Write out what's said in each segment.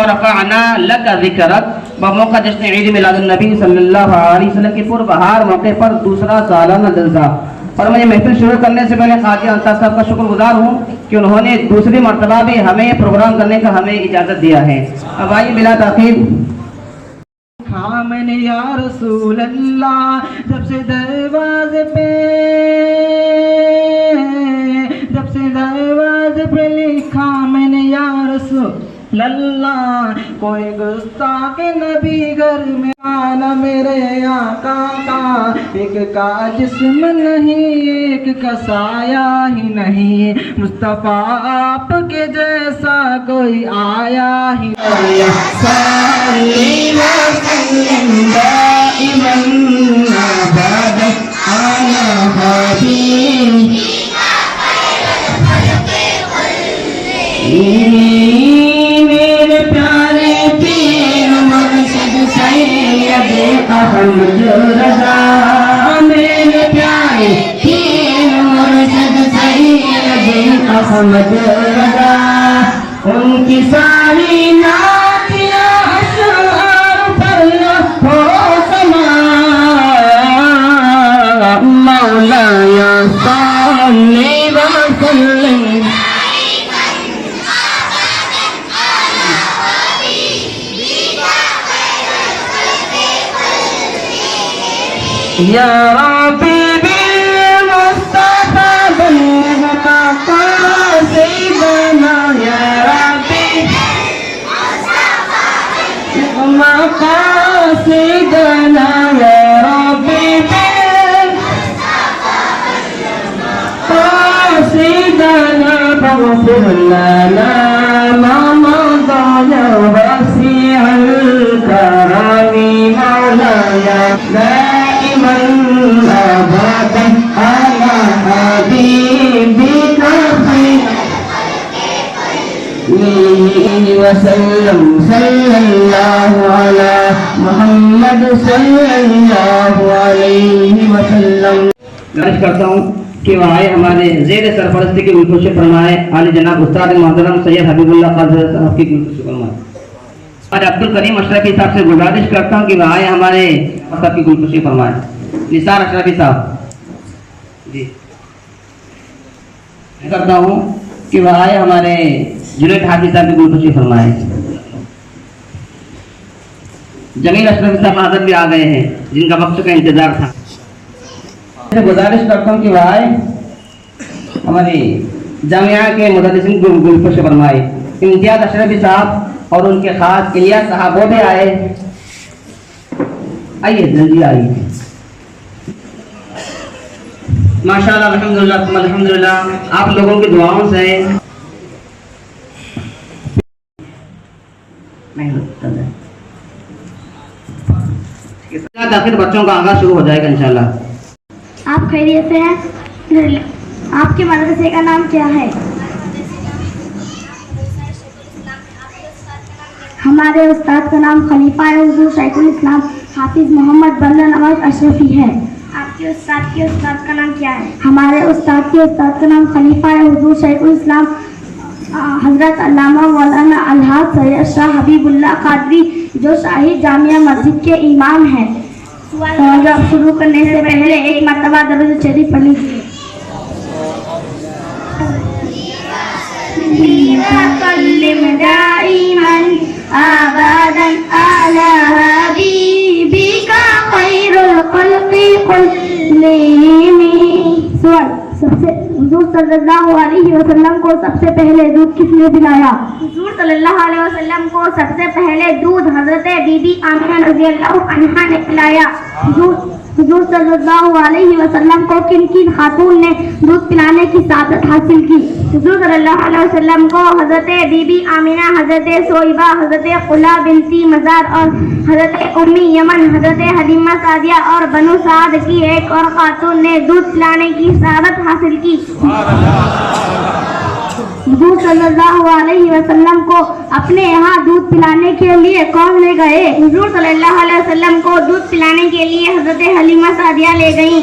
ورفعنا لك ذکرک بموقع جشن عید میلاد النبی صلی اللہ علیہ وسلم کے پربہار موقع پر دوسرا سالانہ جلسہ. اور میں یہ محفل شروع کرنے سے پہلے خواجہ الطاف صاحب کا شکر گزار ہوں کہ انہوں نے دوسری مرتبہ بھی ہمیں پروگرام کرنے کا ہمیں اجازت دیا ہے. اب آئیے بلا تاخیر. ہاں میں نے یا رسول اللہ جب سے دروازے پہ لکھا میں نے یا رسول اللہ کوئی گستاخ نبی گھر میں آنا میرے آقا کا ایک کا جسم نہیں ایک کا سایہ ہی نہیں مصطفیٰ آپ کے جیسا کوئی آیا ہی نہیں. صلی وسلم دائما ابدا علی حبیبک میرے پیارے پیر مرشد سید احمد رضا میرے پیارے پیر مرشد سید احمد رضا ان کی ساری نعتیاں اشعار پر ہو سما مولایا صلی وسلم یا ربی بالمصطفى بلغ مقاصدنا یا ربی مقاصدنا یا ربی بالمقاصدنا فاغفر لنا ما مضى يا واسع الكرم مولاي ابدا على حبيبك خير وسلم صلى الله على محمد صلى الله عليه وسلم. گزارش کرتا ہوں کہ وہ آئے ہمارے زیر سرپرستی کی گلخوش فرمائے عالی جناب استاد محترم سید حبیب اللہ قادری صاحب کی گلخوش فرمائے. اور عبد الکریم اشرفی صاحب سے گزارش کرتا ہوں کہ وہ آئے ہمارے استاد کی گلخوشی فرمائے. نثار اشرفی صاحب جی میں کرتا ہوں کہ وہ آئے ہمارے جنید حافظ صاحب کی گلخوشی فرمائے. جمیل اشرفی صاحب حاضر بھی آ گئے ہیں جن کا وقت کا انتظار تھا. گزارش کرتا ہوں کہ وہ آئے ہماری جامعہ کے مدرسین کو گلخوشی فرمائے. امتیاز اشرفی صاحب اور ان کے خاص الیاس صاحب وہ بھی آئے. آئیے جلدی آئیے. ماشاءاللہ الحمدللہ الحمدللہ آپ لوگوں کی دعاؤں سے آخر بچوں کا آغاز شروع ہو جائے گا انشاءاللہ. آپ خیریت سے ہیں؟ آپ کے مدرسے کا نام کیا ہے؟ ہمارے استاد کا نام خلیفہ حضور شیخ الاسلام حافظ محمد بندہ نواز اشرفی ہے. آپ کے استاد کا نام کیا ہے؟ ہمارے استاد کا نام خلیفہ حضور شیخ الاسلام حضرت علامہ مولانا الحاج سید شاہ حبیب اللہ قادری جو شاہی جامعہ مسجد کے امام ہیں. سوال شروع کرنے سے پہلے ایک مرتبہ درود شریف پڑھ لیجیے. سلم دائما ابدا علی حبیبک خیر الخلق كلهم. سوال حضور صلی اللہ علیہ وسلم کو سب سے پہلے دودھ کس نے پلایا؟ حضور صلی اللہ علیہ وسلم کو سب سے پہلے دودھ حضرت بی بی آمنہ رضی اللہ عنہا نے پلایا. حضور صلی اللہ علیہ وسلم کو کن کن خاتون نے دودھ پلانے کی سعادت حاصل کی؟ حضور صلی اللہ علیہ وسلم کو حضرت بی بی آمنہ، حضرت صویبہ، حضرت قلا بنتی مزار اور حضرت امی یمن، حضرت حلیمہ سعدیہ اور بنو سعد کی ایک اور خاتون نے دودھ پلانے کی سعادت حاصل کی. حضور صلی اللہ علیہ وسلم کو اپنے یہاں دودھ پلانے کے لیے کون لے گئے؟ حضور صلی اللہ علیہ وسلم کو دودھ پلانے کے لیے حضرت حلیمہ سعدیہ لے گئیں.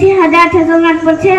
6606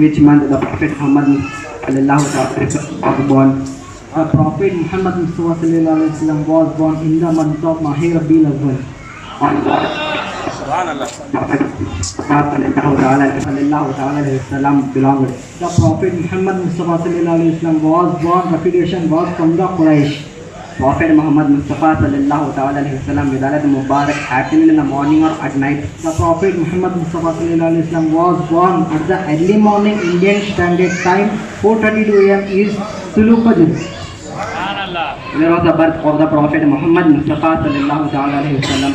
Which month the Prophet Muhammad sallallahu alaihi wasallam was born? The Prophet Muhammad sallallahu alaihi wasallam was born in the month of Mahi Rabiul Awwal. Sallallahu alaihi wasallam belonged. The Prophet Muhammad sallallahu alaihi wasallam was born. Reputation was from the Quraysh. Prophet Muhammad Mustafa sallallahu alaihi wasallam wilayat Mubarak happened in the morning or at night. The Prophet Muhammad Mustafa sallallahu alaihi wasallam was born at the early morning Indian Standard Time. 4:32 a.m. is Sulu Fajr. There was the birth of the Prophet Muhammad Mustafa sallallahu alaihi wasallam.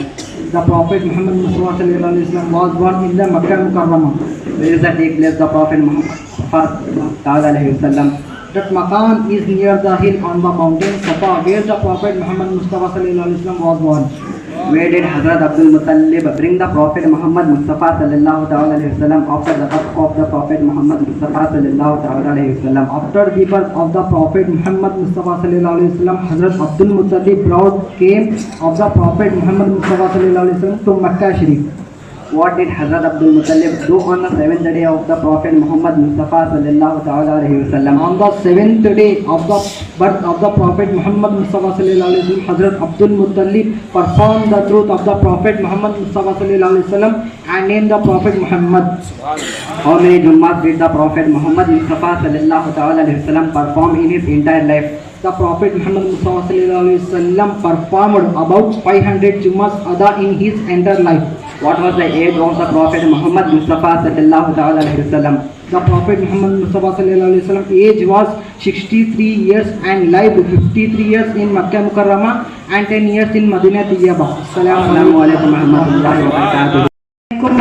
The Prophet Muhammad Mustafa sallallahu alaihi wasallam was born in the Makkah Mukarramah. Where is the take place the Prophet Muhammad Mustafa sallallahu alaihi wasallam? That Maqam is near the hill on the mountain Safa, where the Prophet Muhammad Mustafa sallallahu alaihi wasallam was born. Where did Hazrat Abdul Muttalib bring the Prophet Muhammad Mustafa sallallahu alaihi wasallam after the birth of the Prophet Muhammad Mustafa sallallahu alaihi wasallam? After the birth of the Prophet Muhammad Mustafa sallallahu alaihi wasallam, Hazrat Abdul Muttalib came of the Prophet Muhammad Mustafa sallallahu alaihi wasallam to Makkah Sharif. What did Hazrat Abdul Muttalib do on the 7th day of the Prophet Muhammad Mustafa sallallahu alaihi wasallam? On the 7th day of the birth of the Prophet Muhammad Mustafa sallallahu alaihi wasallam, Hazrat Abdul Muttalib performed the truth of the Prophet Muhammad Mustafa sallallahu alaihi wasallam and named the Prophet Muhammad. How many Jummas did the Prophet Muhammad Mustafa sallallahu alaihi wasallam perform in his entire life? The Prophet Muhammad Mustafa sallallahu alaihi wasallam performed about 500 Jummas ada in his entire life. What was the age of the Prophet Muhammad Mustafa sallallahu alaihi wasallam? The Prophet Muhammad Mustafa sallallahu alaihi wasallam age was 63 years and lived 53 years in Makkah Mukarramah and 10 years in Madinah Tayyibah. Assalamu alaikum wa rahmatullahi wa barakatuh.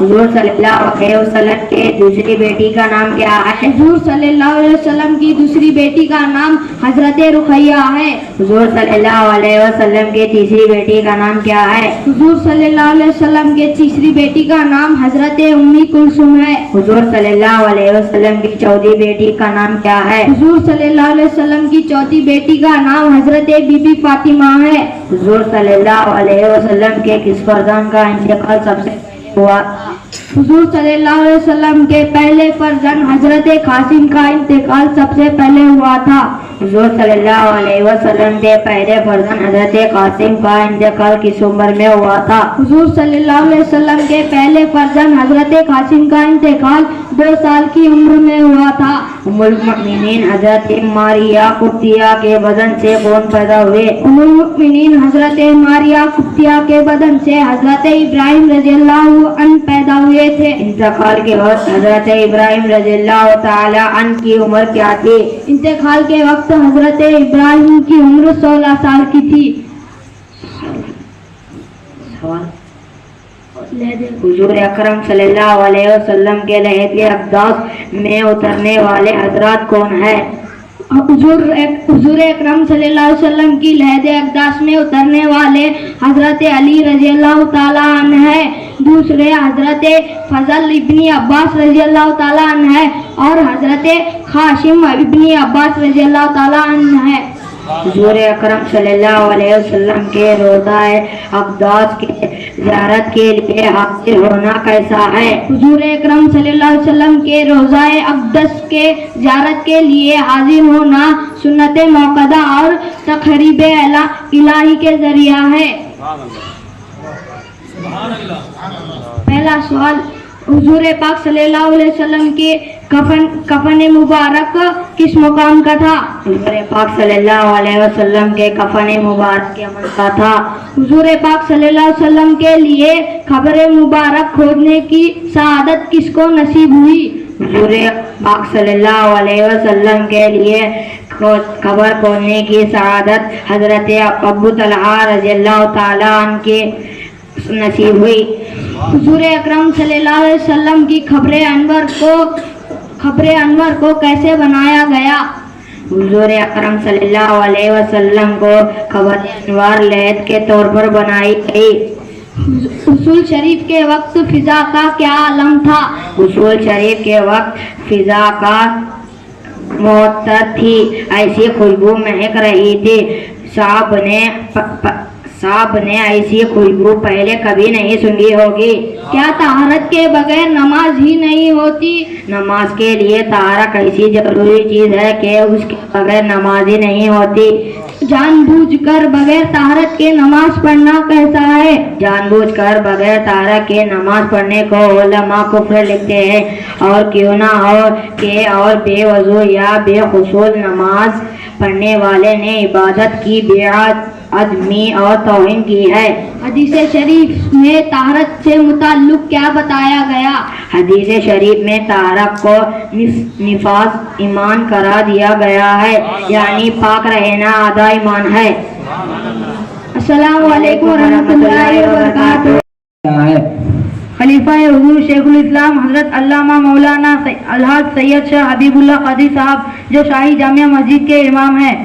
حضور صلی اللہ علیہ وسلم کے دوسری بیٹی کا نام کیا ہے؟ حضور صلی اللہ علیہ وسلم کی دوسری بیٹی کا نام حضرت رقیہ ہے. حضور صلی اللہ علیہ وسلم کی تیسری بیٹی کا نام کیا ہے؟ حضور صلی اللہ علیہ وسلم کے تیسری بیٹی کا نام حضرت امی کلثوم ہے. حضور صلی اللہ علیہ وسلم کی چوتھی بیٹی کا نام کیا ہے؟ حضور صلی اللہ علیہ وسلم کی چوتھی بیٹی کا نام حضرت بی بی فاطمہ ہے. حضور صلی اللہ علیہ وسلم کے کس فرزند کا انتقال سب سے پہلے ہوا؟ حضور صلی اللہ علیہ وسلم کے پہلے فرزند حضرت قاسم کا انتقال سب سے پہلے ہوا تھا. حضور صلی اللہ علیہ وسلم کے پہلے فرزند حضرت قاسم کا انتقال کس عمر میں ہوا تھا؟ حضور صلی اللہ علیہ وسلم کے پہلے فرزند حضرت قاسم کا انتقال 2 سال کی عمر میں ہوا تھا. ام المؤمنین حضرت ماریہ قبطیہ کے بدن سے کون پیدا ہوئے؟ ام المؤمنین حضرت ماریہ قبطیہ کے بدن سے حضرت ابراہیم رضی اللہ عنہ پیدا ہوئے تھے. انتقال کے وقت حضرت ابراہیم رضی اللہ تعالی عنہ کی عمر کیا تھی؟ انتقال کے وقت حضرت ابراہیم کی عمر 16 سال کی تھی. حضور اکرم صلی اللہ علیہ وسلم کے لحد اقداس میں اترنے والے حضرات کون ہیں؟ حضور اکرم صلی اللہ علیہ وسلم کی لحد اقداس میں اترنے والے حضرت علی رضی اللہ تعالیٰ عنہ ہے. دوسرے حضرت فضل ابن عباس رضی اللہ تعالیٰ عنہ ہے اور حضرت خاشم ابن عباس رضی اللہ تعالیٰ عنہ ہے. حضور اکرم صلی اللہ علیہ وسلم کے روضہ اقداس کی زیارت کے لیے حاضر ہونا کیسا ہے؟ حضور اکرم صلی اللہ علیہ وسلم کے روضہ اقدس کے زیارت کے لیے حاضر ہونا سنت موقدہ اور تقریب الہی کے ذریعہ ہے. پہلا سوال، حضور پاک صلی اللہ علیہ وسلم کے کفن مبارک کس مقام کا تھا؟ حضور پاک صلی اللہ علیہ وسلم کے کفن مبارک یمن کا تھا. حضور پاک صلی اللہ علیہ وسلم کے لیے قبر مبارک کھودنے کی سعادت کس کو نصیب ہوئی؟ حضور پاک صلی اللہ علیہ وسلم کے لیے قبر کھودنے کی سعادت حضرت ابو طلحہ رضی اللہ تعالیٰ عنہ کے نصیب ہوئی. حضور اکرم صلی اللہ علیہ وسلم کی قبر انور کو کیسے بنایا گیا؟ حضور اکرم صلی اللہ علیہ وسلم کو قبر انوار لحد کے طور پر بنائی گئی. اصول شریف کے وقت فضا کا کیا عالم تھا؟ اصول شریف کے وقت فضا کا معطر تھی، ایسی خوشبو مہک رہی تھی. صاحب نے ایسی خوشبو پہلے کبھی نہیں سنی ہوگی. کیا طہارت کے بغیر نماز ہی نہیں ہوتی؟ نماز کے لیے طہارت ایسی ضروری چیز ہے کہ اس کے بغیر نماز ہی نہیں ہوتی. جان بوجھ کر بغیر طہارت کے نماز پڑھنا کیسا ہے؟ جان بوجھ کر بغیر طہارت کے نماز پڑھنے کو علماء کفر لکھتے ہیں، اور کیوں نہ ہو کہ اور بے وضو یا بے خصوص نماز پڑھنے والے نے عبادت کی بیعت عدمی اور توہین کی ہے. حدیث شریف میں طہارت سے متعلق کیا بتایا گیا؟ حدیث شریف میں طہارت کو نفاذ ایمان قرار دیا گیا ہے، یعنی پاک رہنا آدھا ایمان ہے. السلام علیکم ورحمۃ اللہ وبرکاتہ. خلیفہ حضور شیخ الاسلام حضرت علامہ مولانا الحاج سید شاہ حبیب اللہ قادری صاحب جو شاہی جامع مسجد کے امام ہیں.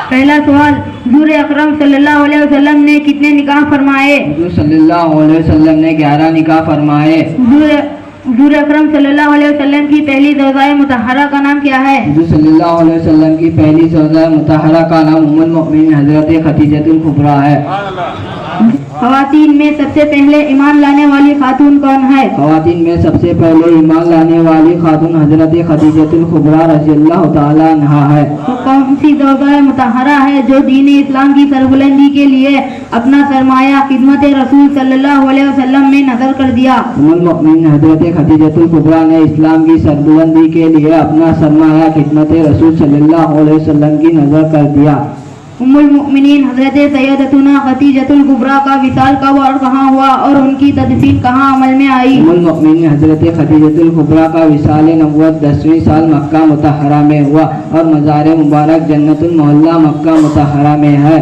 پہلا سوال، حضور اکرم صلی اللہ علیہ وسلم نے کتنے نکاح فرمائے؟ حضور صلی اللہ علیہ وسلم نے 11 نکاح فرمائے. حضور اکرم صلی اللہ علیہ وسلم کی پہلی زوجہ مطہرہ کا نام کیا ہے؟ حضور صلی اللہ علیہ وسلم کی پہلی زوجہ مطہرہ کا نام ام المؤمنین حضرت خدیجہ الکبریٰ ہے. خواتین میں سب سے پہلے ایمان لانے والی خاتون کون ہے؟ خواتین میں سب سے پہلے ایمان لانے والی خاتون حضرت خدیجہ الکبریٰ رضی اللہ تعالیٰ عنہا ہے. وہ کون سی زوجہ مطہرہ ہے جو دین اسلام کی سربلندی کے لیے اپنا سرمایہ خدمت رسول صلی اللہ علیہ وسلم میں نذر کر دیا؟ ام المؤمنین حضرت خدیجہ الکبریٰ نے اسلام کی سربلندی کے لیے اپنا سرمایہ خدمت رسول صلی اللہ علیہ وسلم کی نذر کر دیا. ام المؤمنین حضرت سیدتنا خدیجہ الکبریٰ کا وصال کب اور کہاں ہوا اور ان کی تدفین کہاں عمل میں آئی؟ ام المؤمنین حضرت خدیجہ الکبریٰ کا وصال نبوت 10ویں سال مکہ مطہرہ میں ہوا اور مزار مبارک جنت المحلہ مکہ مطہرہ میں ہے.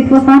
25